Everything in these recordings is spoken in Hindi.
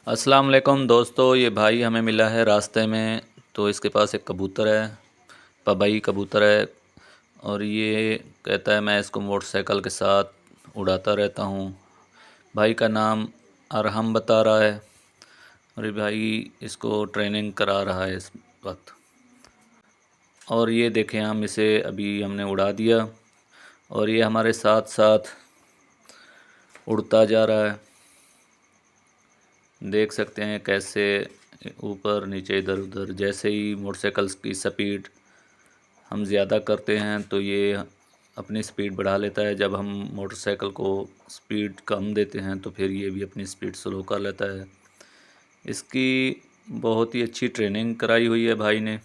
अस्सलाम वालेकुम दोस्तों, ये भाई हमें मिला है रास्ते में। तो इसके पास एक कबूतर है, पबई कबूतर है। और ये कहता है मैं इसको मोटरसाइकिल के साथ उड़ाता रहता हूँ। भाई का नाम अरहम बता रहा है और ये भाई इसको ट्रेनिंग करा रहा है इस वक्त। और ये देखें, हम इसे अभी हमने उड़ा दिया और ये हमारे साथ साथ उड़ता जा रहा है। देख सकते हैं कैसे ऊपर नीचे इधर उधर। जैसे ही मोटरसाइकिल्स की स्पीड हम ज़्यादा करते हैं तो ये अपनी स्पीड बढ़ा लेता है। जब हम मोटरसाइकिल को स्पीड कम देते हैं तो फिर ये भी अपनी स्पीड स्लो कर लेता है। इसकी बहुत ही अच्छी ट्रेनिंग कराई हुई है भाई ने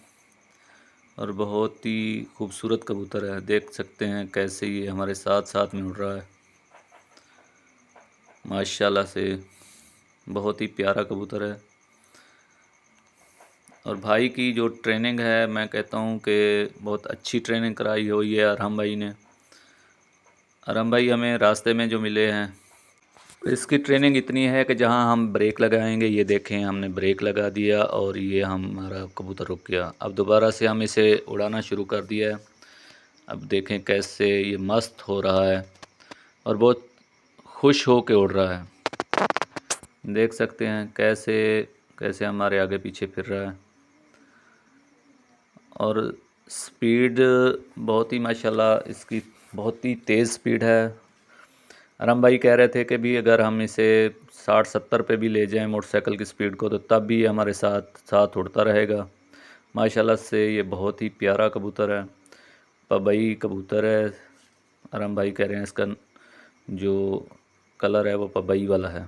और बहुत ही खूबसूरत कबूतर है। देख सकते हैं कैसे ये हमारे साथ साथ में उड़ रहा है। माशाल्लाह से बहुत ही प्यारा कबूतर है। और भाई की जो ट्रेनिंग है, मैं कहता हूँ कि बहुत अच्छी ट्रेनिंग कराई हुई है अरहम भाई ने। अरहम भाई हमें रास्ते में जो मिले हैं, इसकी ट्रेनिंग इतनी है कि जहाँ हम ब्रेक लगाएंगे, ये देखें हमने ब्रेक लगा दिया और ये हमारा कबूतर रुक गया। अब दोबारा से हम इसे उड़ाना शुरू कर दिया है। अब देखें कैसे ये मस्त हो रहा है और बहुत खुश हो के उड़ रहा है। देख सकते हैं कैसे कैसे हमारे आगे पीछे फिर रहा है। और स्पीड बहुत ही माशाल्लाह इसकी बहुत ही तेज़ स्पीड है। आराम भाई कह रहे थे कि भी अगर हम इसे 60-70 पे भी ले जाएं मोटरसाइकिल की स्पीड को, तो तब भी हमारे साथ साथ उड़ता रहेगा। माशाल्लाह से ये बहुत ही प्यारा कबूतर है, पबई कबूतर है। आराम भाई कह रहे हैं इसका जो कलर है वो पबई वाला है।